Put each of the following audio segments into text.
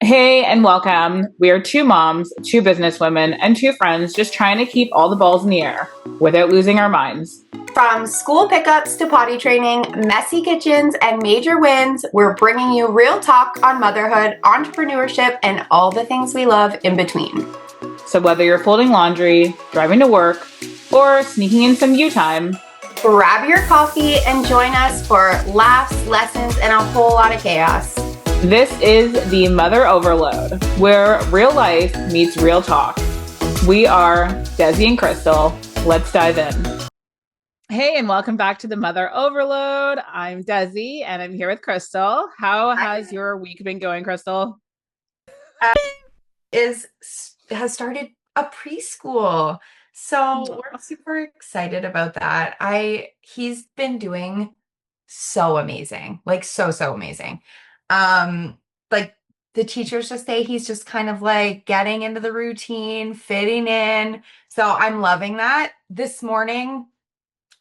Hey, and welcome. We are two moms, two businesswomen, and two friends just trying to keep all the balls in the air without losing our minds. From school pickups to potty training, messy kitchens, and major wins, we're bringing you real talk on motherhood, entrepreneurship, and all the things we love in between. So, whether you're folding laundry, driving to work, or sneaking in some you time, grab your coffee and join us for laughs, lessons, and a whole lot of chaos. This is the Mother Overload, where real life meets real talk. We are Desi and Krystal. Let's dive in. Hey, and welcome back to the Mother Overload. I'm Desi, and I'm here with Krystal. How has your week been going, Krystal? Is has started a preschool. So we're super excited about that. He's been doing so amazing. Like so amazing. Like the teachers just say he's just kind of like getting into the routine, fitting in. So I'm loving that. This morning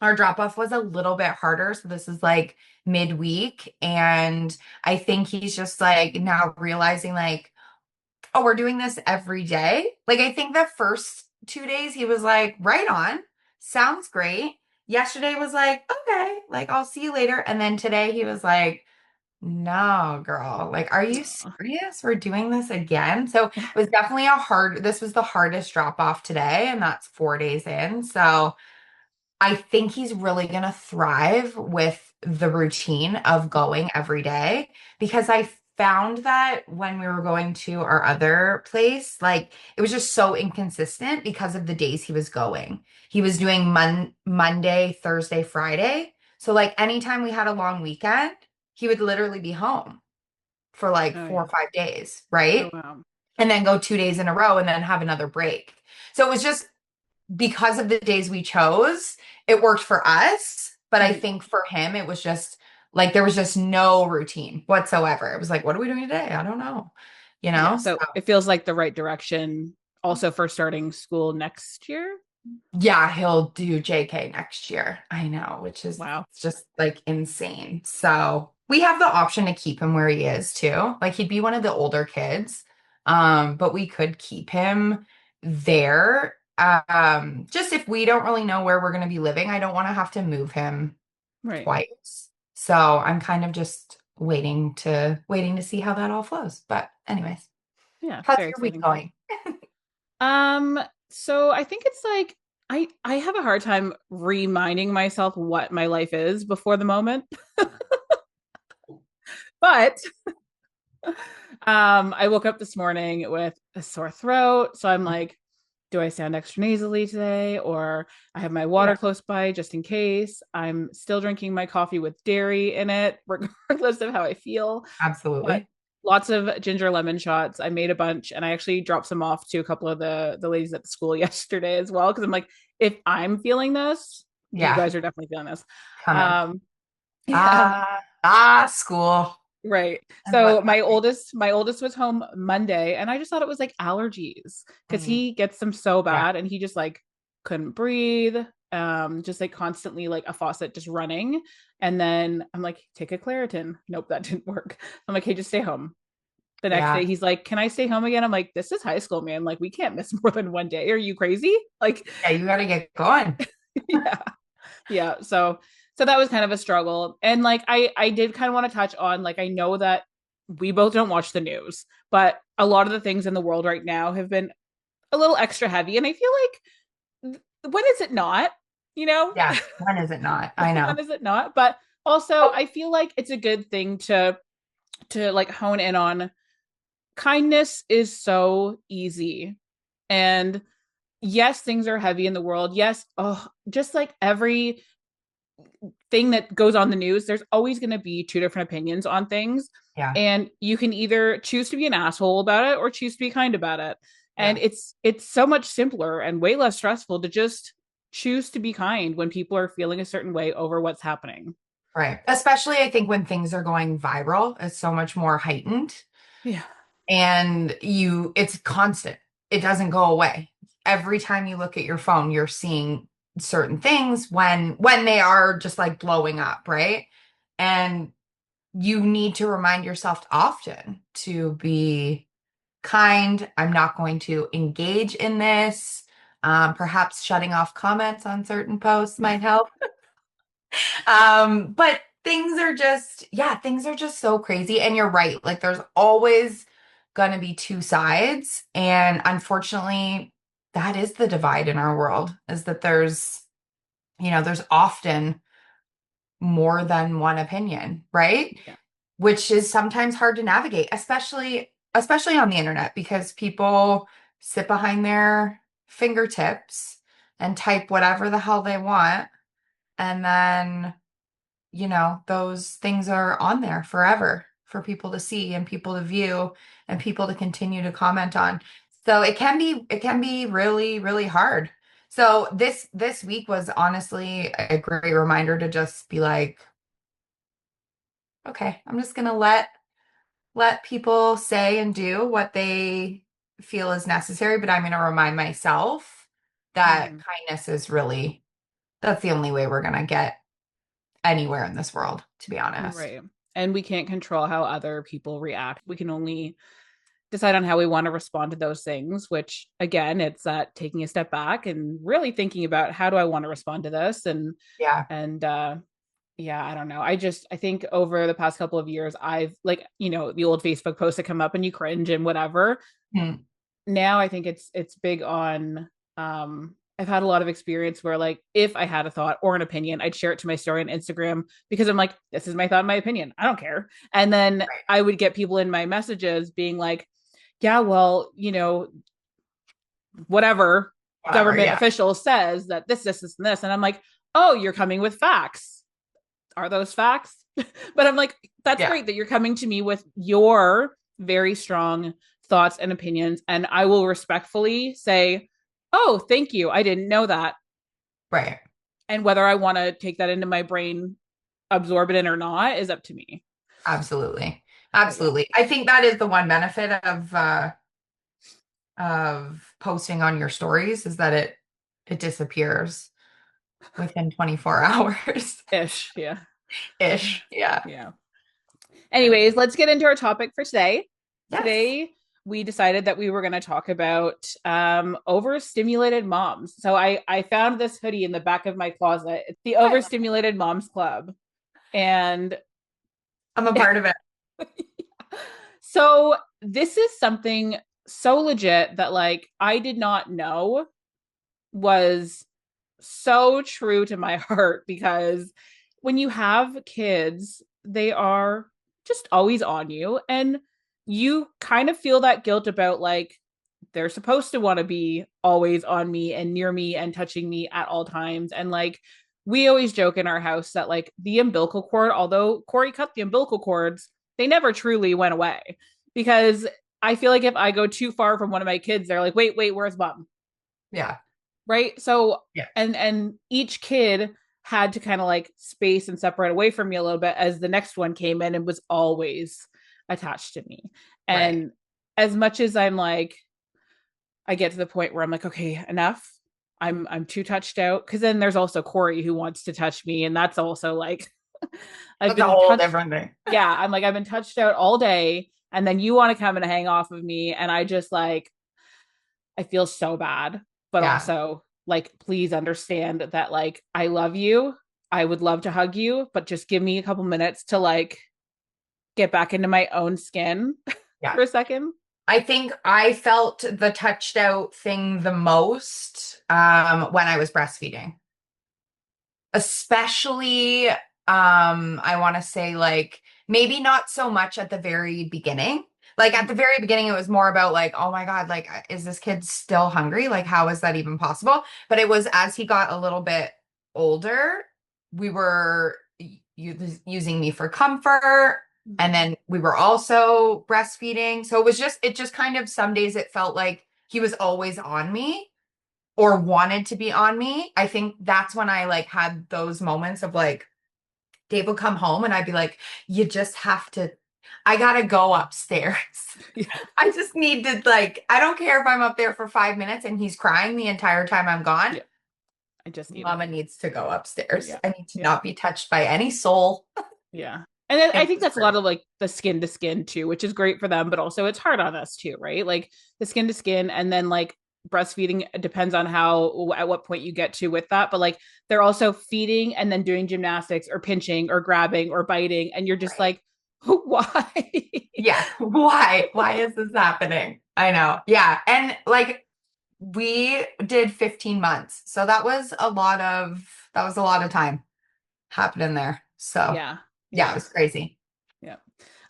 our drop off was a little bit harder. So this is like midweek and I think he's just like now realizing like, oh, we're doing this every day. Like, I think the first 2 days he was like, right on, sounds great. Yesterday was like, okay, like, I'll see you later. And then today he was like, no, girl, like, are you serious? We're doing this again. So it was definitely this was the hardest drop off today, and that's 4 days in. So I think he's really going to thrive with the routine of going every day because I found that when we were going to our other place, like it was just so inconsistent because of the days he was going. He was doing Monday, Thursday, Friday. So like anytime we had a long weekend, he would literally be home for like Oh, four yeah. or 5 days, Oh, right? wow. And then go 2 days in a row and then have another break. So it was just because of the days we chose, it worked for us. But I Mhm. think for him, it was just like there was just no routine whatsoever. It was like, what are we doing today? I don't know. You Yeah, know? So so it feels like the right direction also for starting school next year. yeah, he'll do JK next year. I know, which is Wow. just like insane. So we have the option to keep him where he is too. Like he'd be one of the older kids. But we could keep him there. Just if we don't really know where we're going to be living, I don't want to have to move him Right. twice. So I'm kind of just waiting to see how that all flows. But anyways, Yeah, how's very your week exciting. going? So I think it's like I have a hard time reminding myself what my life is before the moment. But I woke up this morning with a sore throat, so I'm like, do I sound extra nasally today? Or I have my water Yeah, close by just in case. I'm still drinking my coffee with dairy in it, regardless of how I feel. But absolutely. lots of ginger lemon shots. I made a bunch and I actually dropped some off to a couple of the ladies at the school yesterday as well. Cause I'm like, if I'm feeling this, you Yeah, guys are definitely feeling this. coming. Um, yeah, School right. and So whatnot. my oldest was home Monday and I just thought it was like allergies because Mm, he gets them so yeah, bad and he just like couldn't breathe. Just like constantly like a faucet just running. And then I'm like, take a Claritin. Nope, that didn't work. I'm like, hey, just stay home. The next day yeah, he's like, can I stay home again? I'm like, this is high school, man. Like, we can't miss more than one day. Are you crazy? Like, yeah. You got to get going. yeah, yeah. So that was kind of a struggle. And like I did kind of want to touch on like I know that we both don't watch the news, but a lot of the things in the world right now have been a little extra heavy. And I feel like when is it not? You know? Yeah. When is it not? I know. When is it not? But also Oh, I feel like it's a good thing to like hone in on kindness is so easy. And yes, things are heavy in the world. Yes, oh, just like every thing that goes on the news, there's always going to be two different opinions on things. yeah, And you can either choose to be an asshole about it or choose to be kind about it. And yeah. it's so much simpler and way less stressful to just choose to be kind when people are feeling a certain way over what's happening. Right. Especially, I think when things are going viral, it's so much more heightened Yeah. and it's constant. It doesn't go away. Every time you look at your phone, you're seeing certain things when they are just like blowing up, right? And you need to remind yourself often to be kind. I'm not going to engage in this. Perhaps shutting off comments on certain posts might help. But things are just, yeah, things are just so crazy. And you're right. Like there's always gonna be two sides. And unfortunately, that is the divide in our world, is that there's often more than one opinion, right? Yeah. Which is sometimes hard to navigate, especially on the internet, because people sit behind their fingertips and type whatever the hell they want. And then those things are on there forever for people to see and people to view and people to continue to comment on. So it can be really, really hard. So this week was honestly a great reminder to just be like, okay, I'm just gonna let people say and do what they feel is necessary, but I'm gonna remind myself that Mhm. kindness is really that's the only way we're gonna get anywhere in this world, to be honest. Right. And we can't control how other people react. We can only decide on how we want to respond to those things, which again, it's that taking a step back and really thinking about how do I want to respond to this Yeah. and yeah, I don't know. I think over the past couple of years I've like, the old Facebook posts that come up and you cringe and whatever. Hmm. Now I think it's big on I've had a lot of experience where like if I had a thought or an opinion, I'd share it to my story on Instagram because I'm like, this is my thought and my opinion. I don't care. And then Right. I would get people in my messages being like, yeah, well, whatever Whatever. government Yeah. official says that this, and this. And I'm like, oh, you're coming with facts. Are those facts? But I'm like, that's Yeah. great that you're coming to me with your very strong thoughts and opinions. And I will respectfully say, oh, thank you. I didn't know that. Right. And whether I want to take that into my brain, absorb it in or not, is up to me. Absolutely. But yeah, Absolutely. I think that is the one benefit of posting on your stories is that it disappears within 24 hours ish. Yeah. ish. Yeah. Yeah. Anyways, let's get into our topic for today. Yes. Today, we decided that we were going to talk about overstimulated moms. So I found this hoodie in the back of my closet. It's the I love Overstimulated Moms Club. And I'm a part of it. so this is something so legit that like I did not know was so true to my heart because when you have kids, they are just always on you. And you kind of feel that guilt about like, they're supposed to want to be always on me and near me and touching me at all times. And like, we always joke in our house that like the umbilical cord, although Corey cut the umbilical cords, they never truly went away because I feel like if I go too far from one of my kids, they're like, wait, where's mom? Yeah. Right. So Yeah. and each kid had to kind of like space and separate away from me a little bit as the next one came in and was always attached to me. Right. And as much as I'm like, I get to the point where I'm like, okay, enough. I'm too touched out. Cause then there's also Corey who wants to touch me. And that's also like I've That's a been whole touched. different thing. Yeah, I'm like, I've been touched out all day. And then you want to come and hang off of me. And I just like I feel so bad, but Yeah. also like please understand that like I love you. I would love to hug you, but just give me a couple minutes to like get back into my own skin Yeah. for a second. I think I felt the touched out thing the most when I was breastfeeding. Especially I want to say like maybe not so much at the very beginning. Like at the very beginning it was more about like, oh my God, like is this kid still hungry? Like how is that even possible? But it was as he got a little bit older, we were using me for comfort, and Mhm. then we were also breastfeeding. So it just kind of some days it felt like he was always on me or wanted to be on me. I think that's when I like had those moments of like Dave would come home and I'd be like, you just have to, I gotta go upstairs. Yeah. I just need to like, I don't care if I'm up there for 5 minutes and he's crying the entire time I'm gone. Yeah. I just need it. Mama needs to go upstairs. Yeah. I need to Yeah. not be touched by any soul. Yeah. And then I It think was that's a lot great. of like the skin to skin too, which is great for them, but also it's hard on us too, right? Like the skin to skin, and then like breastfeeding depends on how at what point you get to with that, but like they're also feeding and then doing gymnastics or pinching or grabbing or biting, and you're just Right. like, why? Yeah. Why? Why is this happening? I know. Yeah. And like we did 15 months. So that was a lot of time happening there. So Yeah, yeah, it yeah, was crazy. yeah.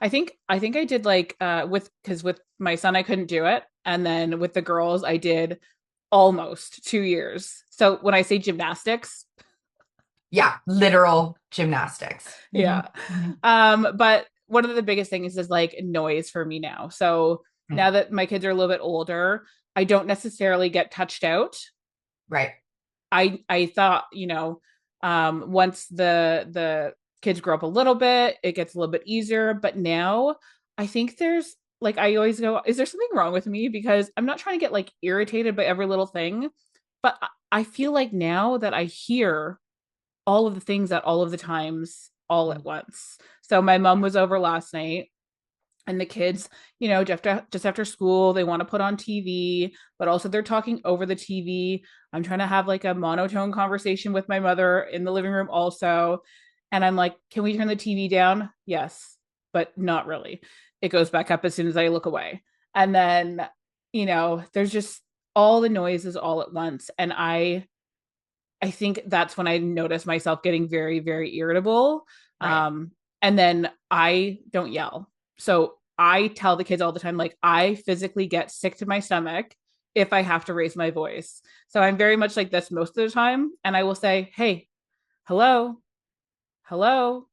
I think I did like with because with my son I couldn't do it, and then with the girls I did almost 2 years. So when I say gymnastics, Yeah. Literal gymnastics. Hmm. yeah. Hmm. But one of the biggest things is like noise for me now. So now that my kids are a little bit older, I don't necessarily get touched out. Right. I thought, once the kids grow up a little bit, it gets a little bit easier. But now I think there's like I always go, is there something wrong with me? Because I'm not trying to get like irritated by every little thing, but I feel like now that I hear all of the things at all of the times all at once. So my mom was over last night, and the kids, just after school, they want to put on TV, but also they're talking over the TV. I'm trying to have like a monotone conversation with my mother in the living room also. And I'm like, can we turn the TV down? Yes, but not really. It goes back up as soon as I look away. And then, there's just all the noises all at once. And I think that's when I notice myself getting very, very irritable. Right. And then I don't yell. So I tell the kids all the time, like, I physically get sick to my stomach if I have to raise my voice. So I'm very much like this most of the time. And I will say, hey, hello, hello.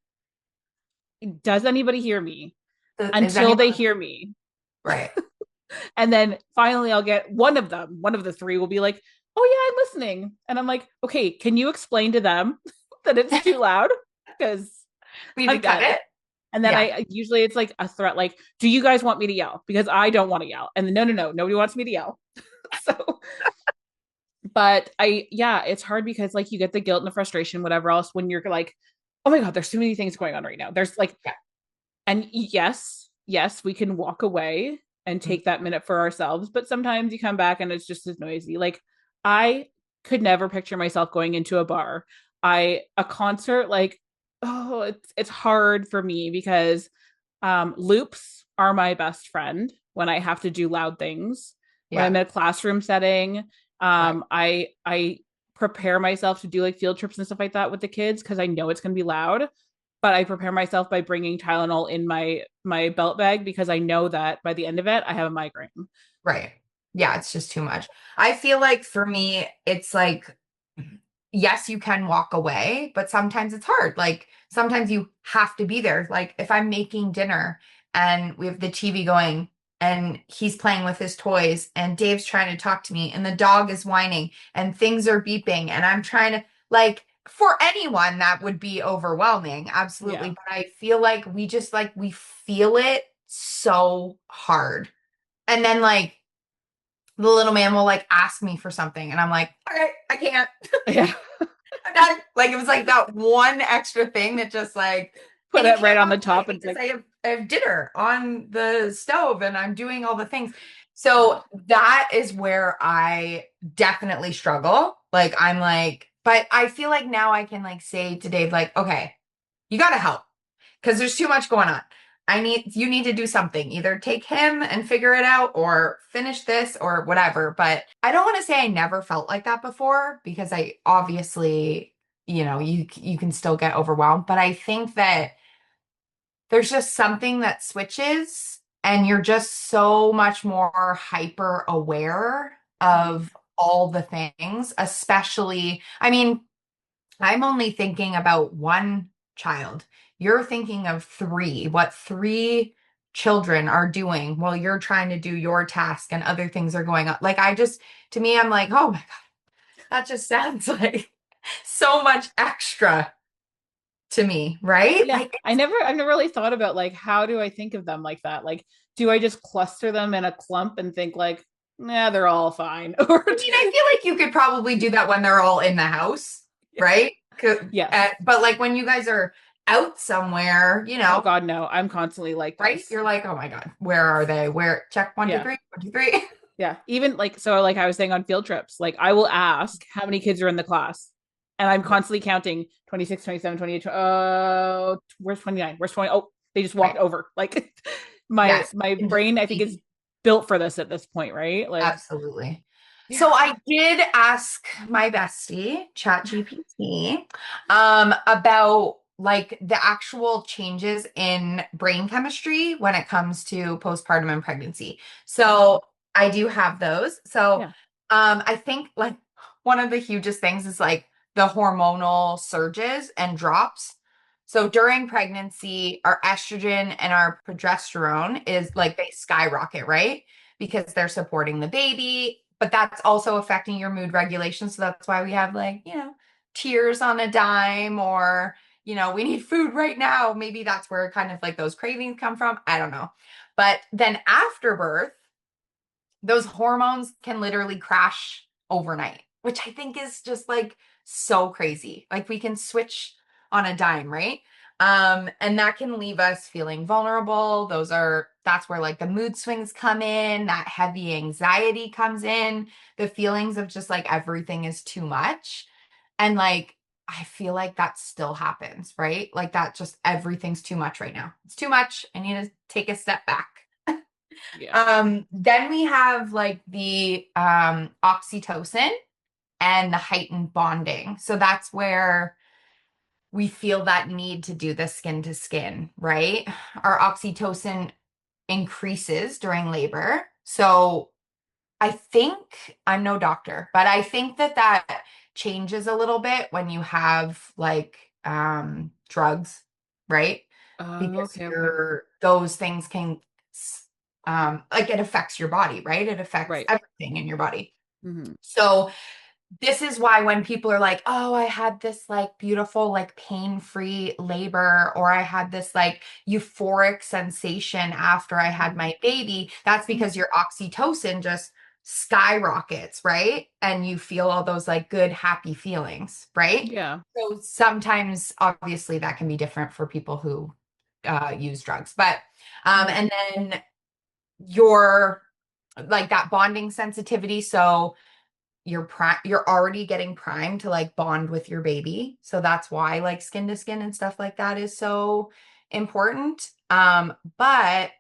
Does anybody hear me? Is Until they anyone hear me. right? And then finally, I'll get one of them, one of the three will be like, oh, yeah, I'm listening. And I'm like, okay, can you explain to them that it's too loud? Because We need to I'm cut done. it. And then Yeah. I usually it's like a threat, like, do you guys want me to yell? Because I don't want to yell. And then, no, no, no, nobody wants me to yell. So, but yeah, it's hard because like you get the guilt and the frustration, whatever else, when you're like, oh my God, there's too many things going on right now. There's like, Yeah. and yes, yes, we can walk away and Mhm. take that minute for ourselves, but sometimes you come back and it's just as noisy. Like I could never picture myself going into a bar. A concert, like, oh, it's hard for me because loops are my best friend when I have to do loud things. When Yeah. I'm in a classroom setting, Right. I prepare myself to do like field trips and stuff like that with the kids because I know it's going to be loud, but I prepare myself by bringing Tylenol in my belt bag because I know that by the end of it, I have a migraine. Right. Yeah, it's just too much. I feel like for me, it's like, yes, you can walk away, but sometimes it's hard. Like sometimes you have to be there. Like if I'm making dinner and we have the TV going and he's playing with his toys and Dave's trying to talk to me and the dog is whining and things are beeping and I'm trying to like for anyone that would be overwhelming, absolutely. Yeah. But I feel like we feel it so hard. And then like the little man will like ask me for something and I'm like, okay, I can't. Yeah. I'm done. Like it was like that one extra thing that just like, Put and you it right can't on walk the away top and it's because like, I have dinner on the stove and I'm doing all the things. So that is where I definitely struggle. Like I'm like, but I feel like now I can like say to Dave, like, okay, you gotta help because there's too much going on. You need to do something. Either take him and figure it out or finish this or whatever. But I don't want to say I never felt like that before because I obviously, you can still get overwhelmed, but I think that there's just something that switches and you're just so much more hyper aware mhm. of all the things, especially, I mean, I'm only thinking about one child. You're thinking of three, what three children are doing while you're trying to do your task and other things are going on. Like, to me, I'm like, oh my God, that just sounds like so much extra to me, right? Yeah. Like, I've never really thought about like how do I think of them like that? Like, do I just cluster them in a clump and think like, nah, they're all fine? Or I mean, I feel like you could probably do that when they're all in the house, yeah. right? Yes. But like when you guys are out somewhere, Oh God, no. I'm constantly like right? this. You're like, oh my God, where are they? Where check one, two, Yeah. three, 1, 2, 3. Yeah. Even like, so like I was saying on field trips, like I will ask how many kids are in the class. And I'm Yeah, constantly counting 26, 27, 28. Where's 29? Where's 20? Oh, they just walked right. over. Like my Yes. my And just brain, I think, is be built for this at this point, right? Like, absolutely. yeah. So I did ask my bestie, ChatGPT, about like the actual changes in brain chemistry when it comes to postpartum and pregnancy. Oh, So I do have those. So yeah. I think like one of the hugest things is like the hormonal surges and drops. So during pregnancy, our estrogen and our progesterone is like they skyrocket, right? Because they're supporting the baby, but that's also affecting your mood regulation. So that's why we have like, tears on a dime or, we need food right now. Maybe that's where kind of like those cravings come from. I don't know. But then after birth, those hormones can literally crash overnight, which I think is just like so crazy. Like we can switch on a dime, right? And that can leave us feeling vulnerable. That's where like the mood swings come in, that heavy anxiety comes in, the feelings of just like everything is too much. And like I feel like that still happens, right? Like that just everything's too much right now. It's too much. I need to take a step back. Yeah. Then we have like the oxytocin and the heightened bonding. So that's where we feel that need to do the skin to skin, right? Our oxytocin increases during labor. So I think I'm no doctor, but I think that changes a little bit when you have like drugs, right? Because Okay, okay. those things can like it affects your body, right? It affects Right. everything in your body. Hmm. So this is why when people are like, "Oh, I had this like beautiful like pain-free labor or I had this like euphoric sensation after I had my baby," that's because your oxytocin just skyrockets, right? And you feel all those like good happy feelings, right? Yeah. So sometimes obviously that can be different for people who use drugs. But Hmm. and then your like that bonding sensitivity, so you're already getting primed to like bond with your baby. So that's why like skin to skin and stuff like that is so important. But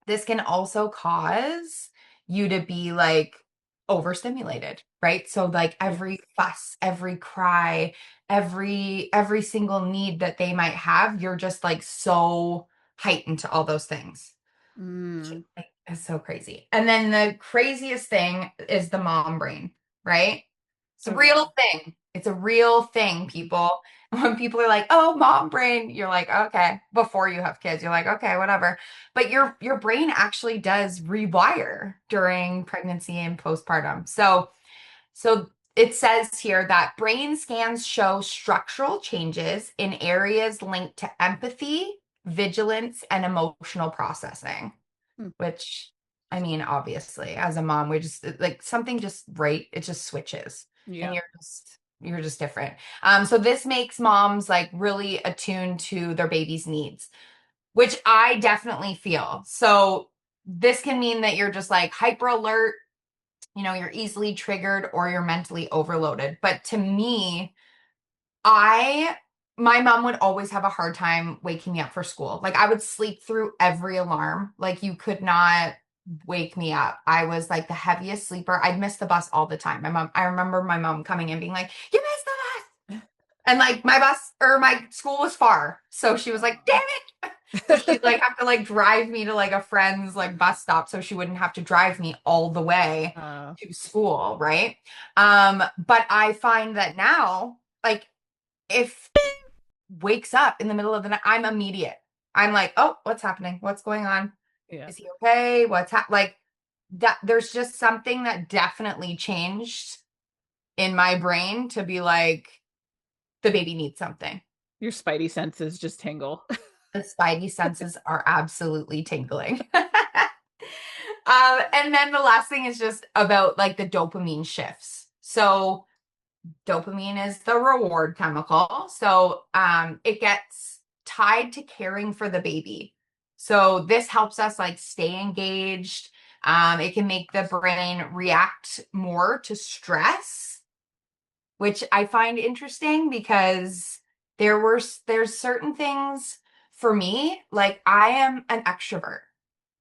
this can also cause you to be like overstimulated, right? So like Yeah. every fuss, every cry, every single need that they might have, you're just like so heightened to all those things. Mm. Like, it's so crazy. And then the craziest thing is the mom brain, right? It's a Oh yeah. real thing. It's a real thing, people. When people are like, "Oh, mom brain," you're like, "Okay." Before you have kids, you're like, "Okay, whatever." But your brain actually does rewire during pregnancy and postpartum. So it says here that brain scans show structural changes in areas linked to empathy, vigilance, and emotional processing, Hmm. which I mean, obviously, as a mom, we just like something just right, it just switches and Yeah. you're just different. So this makes moms like really attuned to their baby's needs, which I definitely feel. So this can mean that you're just like hyper alert, you're easily triggered or you're mentally overloaded. But to me, I my mom would always have a hard time waking me up for school. Like I would sleep through every alarm. Like you could not wake me up. I was like the heaviest sleeper. I'd miss the bus all the time. I remember my mom coming in being like, "You missed the bus." And like my bus or my school was far. So she was like, "Damn it." So she'd like have to like drive me to like a friend's like bus stop so she wouldn't have to drive me all the way uh, to school, right? But I find that now, like if wakes up in the middle of the night, I'm immediate. I'm like, oh, what's happening? What's going on? yeah. Is he okay? Like that? There's just something that definitely changed in my brain to be like, the baby needs something. Your spidey senses just tingle. The spidey senses are absolutely tingling. And then the last thing is just about like the dopamine shifts. So Dopamine is the reward chemical. So it gets tied to caring for the baby. So this helps us like stay engaged. It can make the brain react more to stress, which I find interesting because there's certain things for me, like I am an extrovert.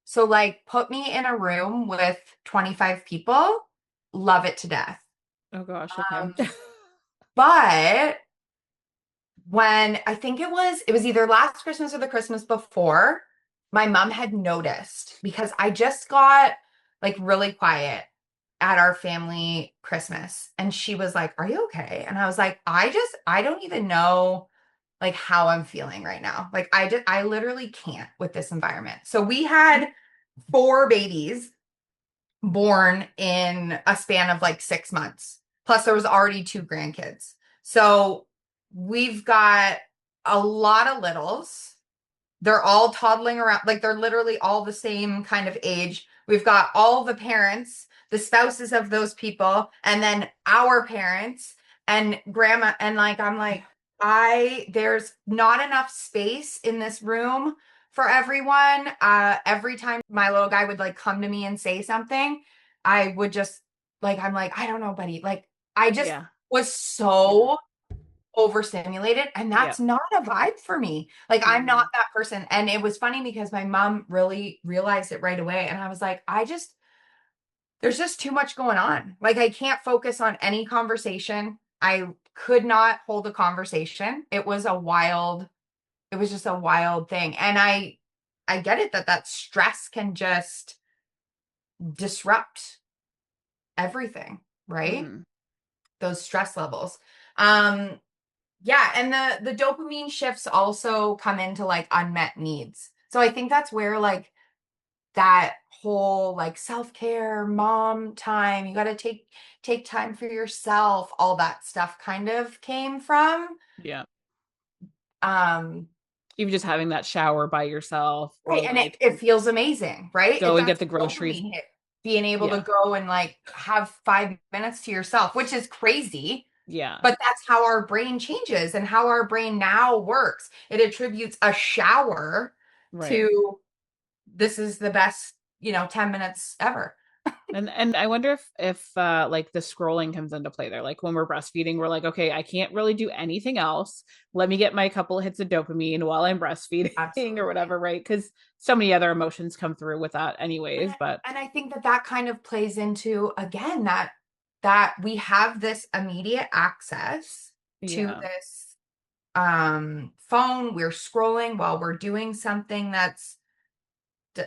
So like put me in a room with 25 people, love it to death. Oh gosh, okay. Um, but when I think it was either last Christmas or the Christmas before, my mom had noticed because I just got like really quiet at our family Christmas and she was like, "Are you okay?" And I was like, I don't even know like how I'm feeling right now. Like I literally can't with this environment." So we had four babies born in a span of like 6 months. Plus, there was already two grandkids. So we've got a lot of littles. They're all toddling around, like they're literally all the same kind of age. We've got all the parents, the spouses of those people, and then our parents and grandma. And like, I'm like, there's not enough space in this room for everyone. Every time my little guy would like come to me and say something, I would just like, I'm like, I don't know, buddy. Like, I just Yeah. was Yeah. so overstimulated, and Yeah. that's not a vibe for me. Like I'm not Mm. that person. And it was funny because my mom really realized it right away, and I was like, there's just too much going on. Like I can't focus on any conversation. I could not hold a conversation. It was just a wild thing. And I get it that stress can just disrupt everything, right? Mm. Those stress levels. Um Yeah, and the dopamine shifts also come into like unmet needs. So I think that's where like that whole like self-care, mom time, you got to take time for yourself, all that stuff kind of came from. Yeah. Um Even just having that shower by yourself or right, and like it feels amazing, right? go and get That's the a groceries. dopamine hit. Being able to Yeah. go and like have 5 minutes to yourself, which is crazy. Yeah. But that's how our brain changes and how our brain now works. It attributes a shower Right. to this is the best, 10 minutes ever. And I wonder if like the scrolling comes into play there. Like when we're breastfeeding, we're like, okay, I can't really do anything else. Let me get my couple hits of dopamine while I'm breastfeeding or Absolutely. whatever, right? Because so many other emotions come through with that anyways. But And I think that kind of plays into again that we have this immediate access to yeah, this phone. We're scrolling while we're doing something that's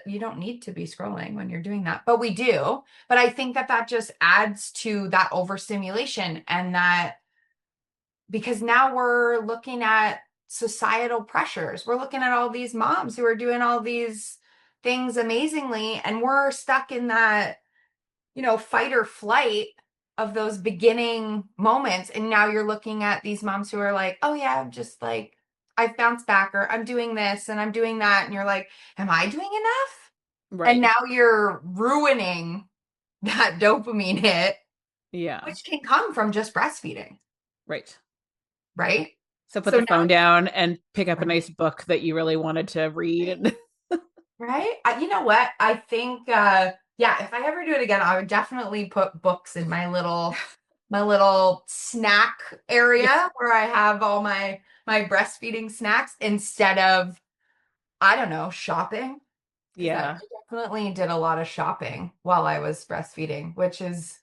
you don't need to be scrolling when you're doing that, but we do. But I think that just adds to that overstimulation and that because now we're looking at societal pressures. We're looking at all these moms who are doing all these things amazingly, and we're stuck in that, fight or flight of those beginning moments. And now you're looking at these moms who are like, oh, yeah, I'm just like, I've bounced back, or I'm doing this and I'm doing that. And you're like, am I doing enough? And right. now you're ruining that dopamine hit, Yeah, which can come from just breastfeeding, right. right? So put So the now, phone down and pick up a right? nice book that you really wanted to read. Right? You know what? I think yeah, if I ever do it again, I would definitely put books in my little snack Yeah. area where I have all my breastfeeding snacks instead of I don't know, shopping because I Yeah. definitely did a lot of shopping while I was breastfeeding, which is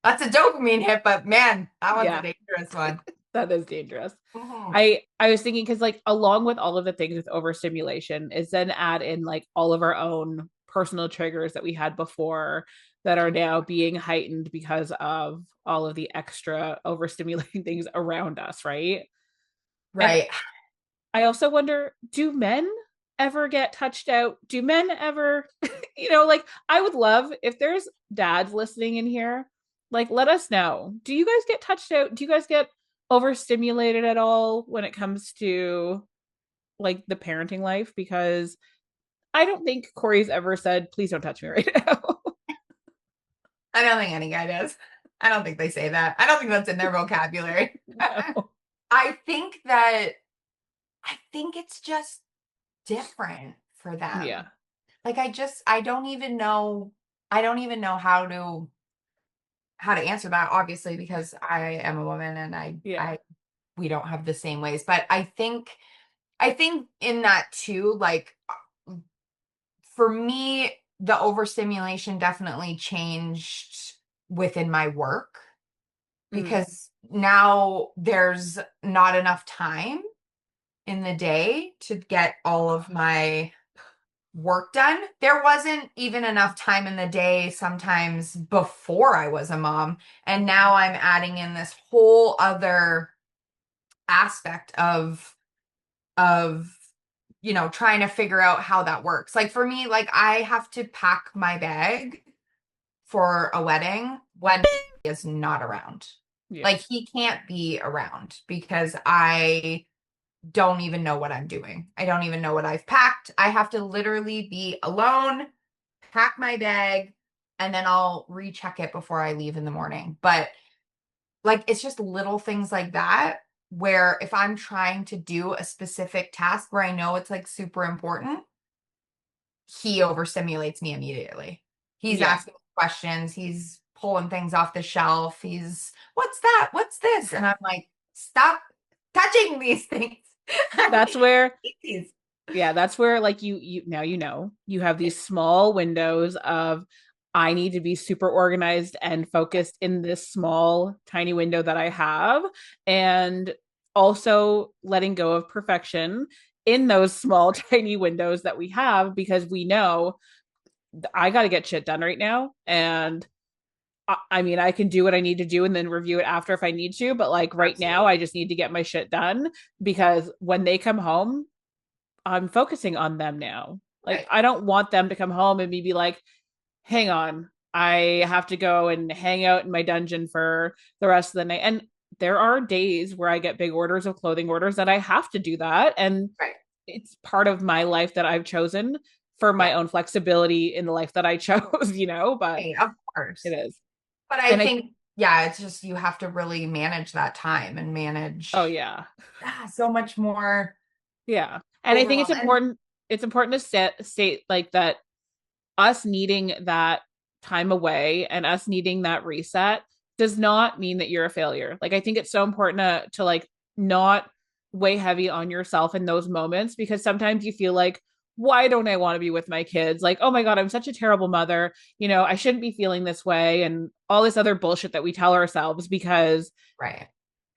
that's a dopamine hit, but man, that one's a Yeah. dangerous one. That is dangerous. Mhm. I was thinking because like along with all of the things with overstimulation is then add in like all of our own personal triggers that we had before that are now being heightened because of all of the extra overstimulating things around us, right? And Right. I also wonder, do men ever get touched out? Do men ever, like I would love if there's dads listening in here, like let us know. Do you guys get touched out? Do you guys get overstimulated at all when it comes to like the parenting life? Because I don't think Corey's ever said, please don't touch me right now. I don't think any guy does. I don't think they say that. I don't think that's in their vocabulary. No. I think that I think it's just different for Yeah. them. Like I don't even know how to answer that, obviously, because I am a woman and Yeah. I we don't have the same ways. But I think in that too, like for me, the overstimulation definitely changed within my work Mm. because now there's not enough time in the day to get all of my work done. There wasn't even enough time in the day sometimes before I was a mom. And now I'm adding in this whole other aspect of trying to figure out how that works. Like for me, like I have to pack my bag for a wedding when he is not around. Yeah. Like he can't be around because I don't even know what I'm doing. I don't even know what I've packed. I have to literally be alone, pack my bag, and then I'll recheck it before I leave in the morning. But like it's just little things like that where if I'm trying to do a specific task where I know it's like super important, he overstimulates me immediately. He's Yeah. asking questions, he's pulling things off the shelf. What's that? What's this? And I'm like, stop touching these things. That's where These. Yeah, that's where like you now you have these small windows of I need to be super organized and focused in this small tiny window that I have, and also letting go of perfection in those small tiny windows that we have because we know I got to get shit done right now, and I mean, I can do what I need to do and then review it after if I need to, but like right now, Absolutely. I just need to get my shit done because when they come home, I'm focusing on them now. Like, Right. I don't want them to come home and me be like, hang on, I have to go and hang out in my dungeon for the rest of the night. And there are days where I get big orders of clothing orders that I have to do that. And Right. it's part of my life that I've chosen for Yeah. my own flexibility in the life that I chose, but Right. Of it course. is. But I And I, think, yeah, it's just you have to really manage that time and oh, manage yeah. so much more Yeah. And I think overwhelm. And it's important to state like that us needing that time away and us needing that reset does not mean that you're a failure. Like I think it's so important to like not weigh heavy on yourself in those moments because sometimes you feel like why don't I want to be with my kids? Like, oh my God, I'm such a terrible mother. I shouldn't be feeling this way and all this other bullshit that we tell ourselves because right.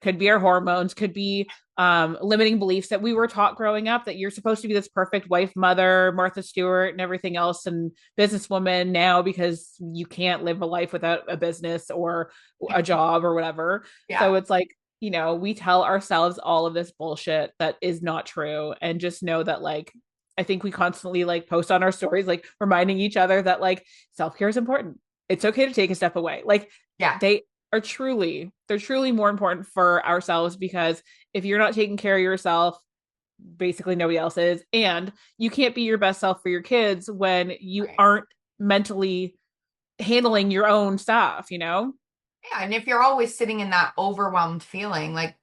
could be our hormones, could be limiting beliefs that we were taught growing up that you're supposed to be this perfect wife, mother, Martha Stewart, and everything else, and businesswoman now because you can't live a life without a business or a job or whatever. Yeah. So it's like, we tell ourselves all of this bullshit that is not true. And just know that, like, I think we constantly like post on our stories, like reminding each other that like self care is important. It's okay to take a step away. Like, Yeah. they they're truly more important for ourselves because if you're not taking care of yourself, basically nobody else is, and you can't be your best self for your kids when you Right. aren't mentally handling your own stuff. Yeah. And if you're always sitting in that overwhelmed feeling, like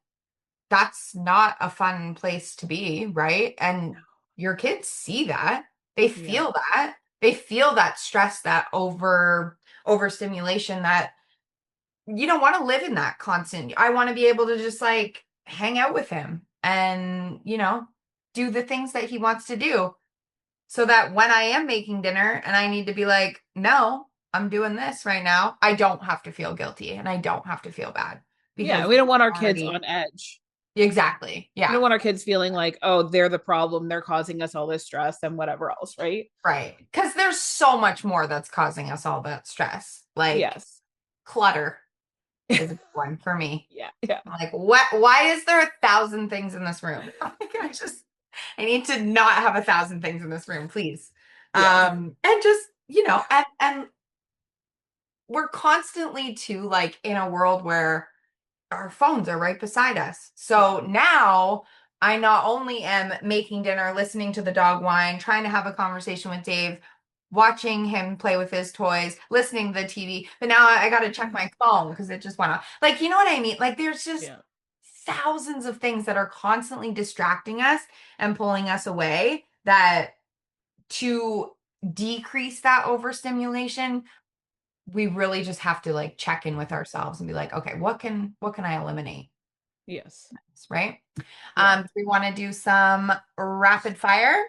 that's not a fun place to be, right? And your kids see that. They Yeah. feel that. They feel that stress, that overstimulation that you don't want to live in that constant. I want to be able to just like hang out with him and, do the things that he wants to do so that when I am making dinner and I need to be like, no, I'm doing this right now, I don't have to feel guilty and I don't have to feel bad Yeah, because we don't want our kids already on edge. exactly. We Yeah. don't want our kids feeling like, oh, they're the problem, they're causing us all this stress and whatever else, right? Right. Because there's so much more that's causing us all that stress. Like Yes. clutter is a big one for me. Yeah, yeah. I'm like, what? Why is there 1,000 things in this room? Like, I need to not have 1,000 things in this room, please. Yeah. And just, and we're constantly too like in a world where our phones are right beside us. Yeah. So now I not only am making dinner, listening to the dog whine, trying to have a conversation with Dave watching him play with his toys, listening to the TV, but now I got to check my phone because it just went off. Like, you know what I mean? Like, there's just Yeah. thousands of things that are constantly distracting us and pulling us away that to decrease that overstimulation, we really just have to like check in with ourselves and be like, okay, what can I eliminate? Yes. Right? Yeah. Do we want to do some rapid fire?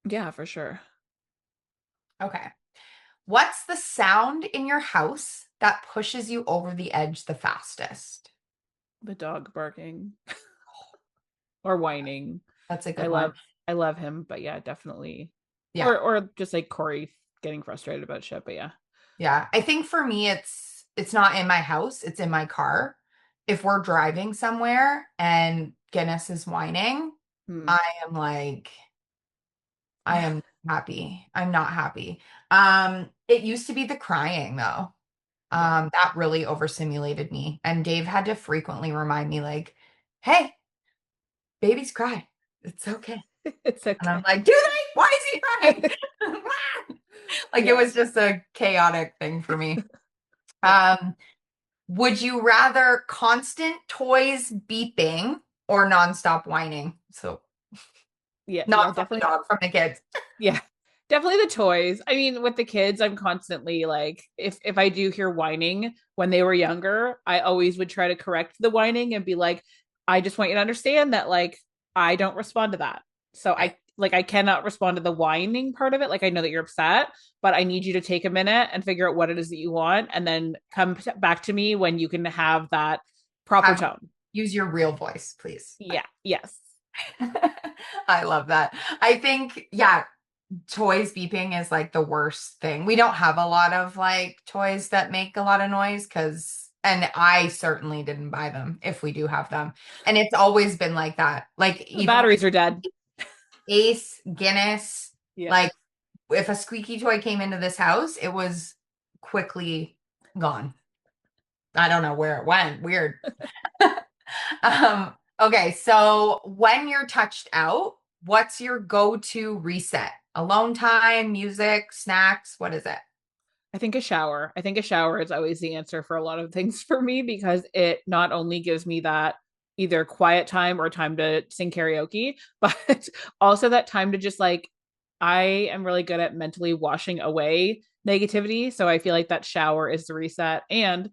Yeah, for sure. Okay. What's the sound in your house that pushes you over the edge the fastest? The dog barking or whining. That's a I good one. love I love him, but yeah, definitely. Yeah. Or just like Corey getting frustrated about shit, but yeah. Yeah. I think for me it's not in my house, it's in my car. If we're driving somewhere and Guinness is whining, Hmm. I am like I am happy. I'm not happy. It used to be the crying though. Yeah. That really overstimulated me. And Dave had to frequently remind me, like, hey, babies cry. It's okay. It's And I'm okay. like, do they? Why is he crying? Like it Yeah. was just a chaotic thing for me. Yeah. Um, would you rather constant toys beeping or nonstop whining? So Yeah, not yeah, from the definitely. dog, from the kids. Yeah. Definitely the toys. I mean, with the kids, I'm constantly like if I do hear whining when they were younger, I always would try to correct the whining and be like, I just want you to understand that like I don't respond to that. So Right. I cannot respond to the whining part of it. Like I know that you're upset, but I need you to take a minute and figure out what it is that you want and then come back to me when you can have that proper Have tone. use your real voice, please. Yeah. Yes. I love that. I think, yeah, toys beeping is like the worst thing. We don't have a lot of like toys that make a lot of noise and I certainly didn't buy them if we do have them. And it's always been like that. Like The even with batteries are dead. Ace, Guinness, Yeah. like if a squeaky toy came into this house, it was quickly gone. I don't know where it went. Weird. Okay, so when you're touched out, what's your go-to reset? Alone time, music, snacks, what is it? I think a shower. I think a shower is always the answer for a lot of things for me because it not only gives me that either quiet time or time to sing karaoke, but also that time to just like, I am really good at mentally washing away negativity. So I feel like that shower is the reset. And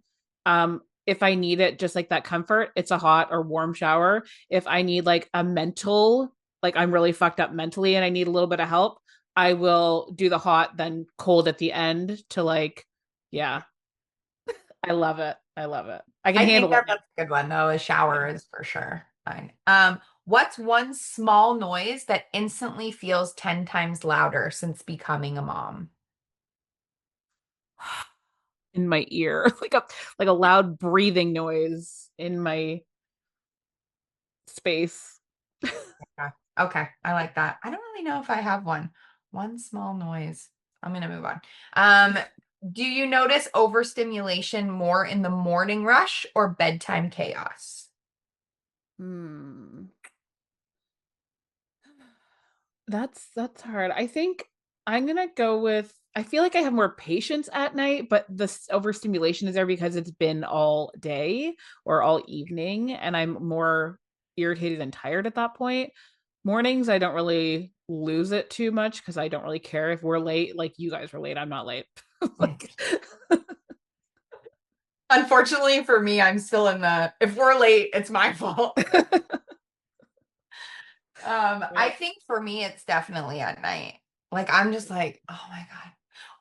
if I need it, just like that comfort, it's a hot or warm shower. If I need like a mental, like I'm really fucked up mentally and I need a little bit of help, I will do the hot, then cold at the end to like, yeah, I love it. I love it. I can I think handle it that now. that's a good one though. A Yeah. shower is for sure fine. What's one small noise that instantly feels 10 times louder since becoming a mom? In my ear, like a loud breathing noise in my space. Yeah. Okay, I like that. I don't really know if I have one. One small noise. I'm gonna move on. Um, do you notice overstimulation more in the morning rush or bedtime chaos? Hmm. That's hard. I think I'm gonna go with I feel like I have more patience at night, but the overstimulation is there because it's been all day or all evening, and I'm more irritated and tired at that point. Mornings, I don't really lose it too much because I don't really care if we're late. Like you guys were late, I'm not late. Like, Unfortunately for me, I'm still in the if we're late, it's my fault. I yeah, think for me, it's definitely at night. Like I'm just like, oh my God.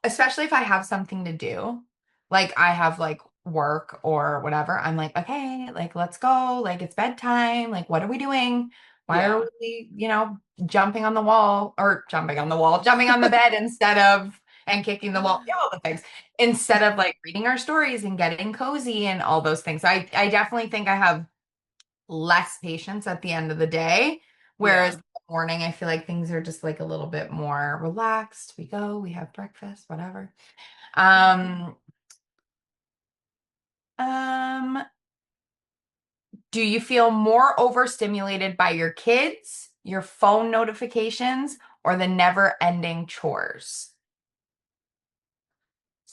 Especially if I have something to do. Like I have like work or whatever. I'm like, okay, like let's go. Like it's bedtime. Like what are we doing? Why are yeah, we, jumping on the wall or jumping on the wall, jumping on the bed instead of and kicking the wall, yeah, all the things. Instead of like reading our stories and getting cozy and all those things. I definitely think I have less patience at the end of the day. Whereas yeah. in the morning, I feel like things are just like a little bit more relaxed. We go, we have breakfast, whatever. Um, um, do you feel more overstimulated by your kids, your phone notifications, or the never-ending chores?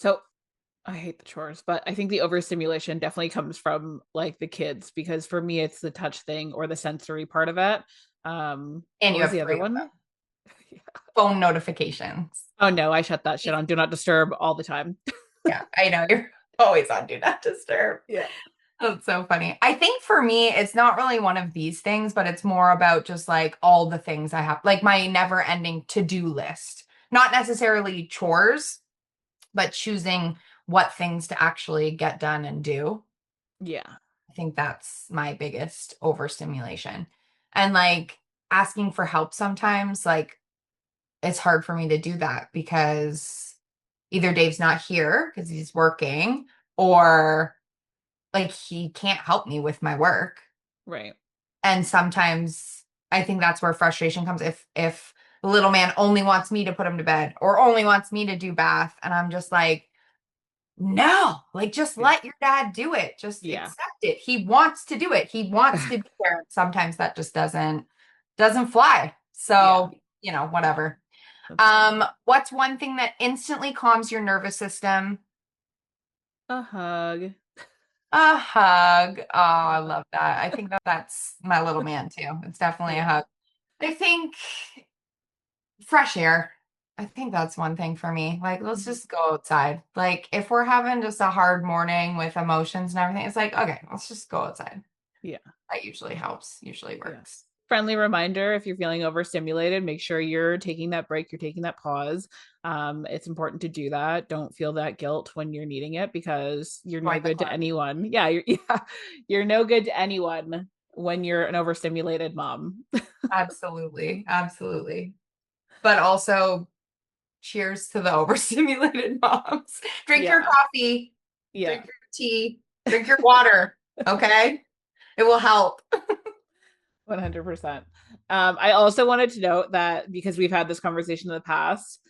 So I hate the chores, but I think the overstimulation definitely comes from like the kids because for me it's the touch thing or the sensory part of it. And What you was have the other three of one? them. Phone notifications. Oh no, I shut that shit on. Do not disturb all the time. Yeah, I know you're always on Do Not Disturb. Yeah. That's so funny. I think for me, it's not really one of these things, but it's more about just like all the things I have, like my never ending to-do list. Not necessarily chores, but choosing what things to actually get done and do. Yeah. I think that's my biggest overstimulation. And like asking for help sometimes, like it's hard for me to do that because either Dave's not here because he's working or like he can't help me with my work. Right. And sometimes I think that's where frustration comes if the little man only wants me to put him to bed or only wants me to do bath and I'm just like no, like just Yeah. let your dad do it. Just Yeah. accept it. He wants to do it. He wants to be there. Sometimes that just doesn't fly. Yeah. So, whatever. That's fair. What's one thing that instantly calms your nervous system? A hug. A hug. Oh, I Yeah. love that. I think that's my little man too. It's definitely a Yeah. hug. I think fresh air. I think that's one thing for me. Like, let's Mhm. just go outside. Like, if we're having just a hard morning with emotions and everything, it's like, okay, let's just go outside. Yeah. That usually helps, usually Yeah. works. Friendly reminder if you're feeling overstimulated, make sure you're taking that break, you're taking that pause. It's important to do that. Don't feel that guilt when you're needing it because you're no Join the good to club. anyone. Yeah, yeah, you're no good to anyone when you're an overstimulated mom. Absolutely. Absolutely. But also, cheers to the overstimulated moms. Drink your Yeah, coffee, yeah, drink your tea, drink your water. Okay. It will help. 100%. I also wanted to note that because we've had this conversation in the past,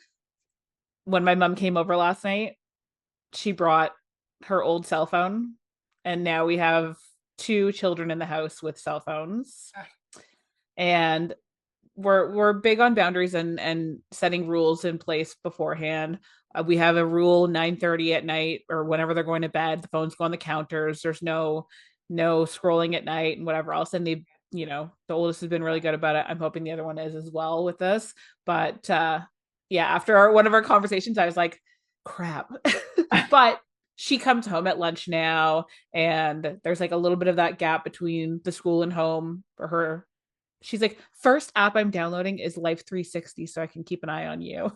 when my mom came over last night, she brought her old cell phone, and now we have two children in the house with cell phones. And we're big on boundaries and setting rules in place beforehand. We have a rule 9:30 at night or whenever they're going to bed, the phones go on the counters. There's no scrolling at night and whatever else. And they, the oldest has been really good about it. I'm hoping the other one is as well with this. But yeah, after one of our conversations, I was like, crap. But she comes home at lunch now, and there's like a little bit of that gap between the school and home for her. She's like, first app I'm downloading is Life 360 so I can keep an eye on you.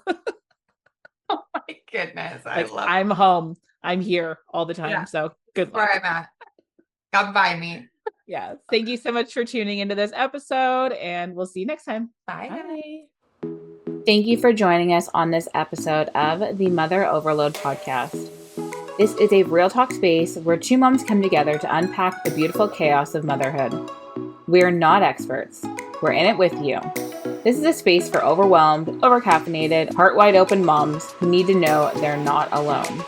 Oh my goodness. I Like, love I'm home. I'm here all the it. time. Yeah. So This good is where luck. I'm at. Come by me. Yeah. Thank you so much for tuning into this episode, and we'll see you next time. Bye, guys. Bye. Thank you for joining us on this episode of the Mother Overload podcast. This is a real talk space where two moms come together to unpack the beautiful chaos of motherhood. We're not experts. We're in it with you. This is a space for overwhelmed, overcaffeinated, heart wide open moms who need to know they're not alone.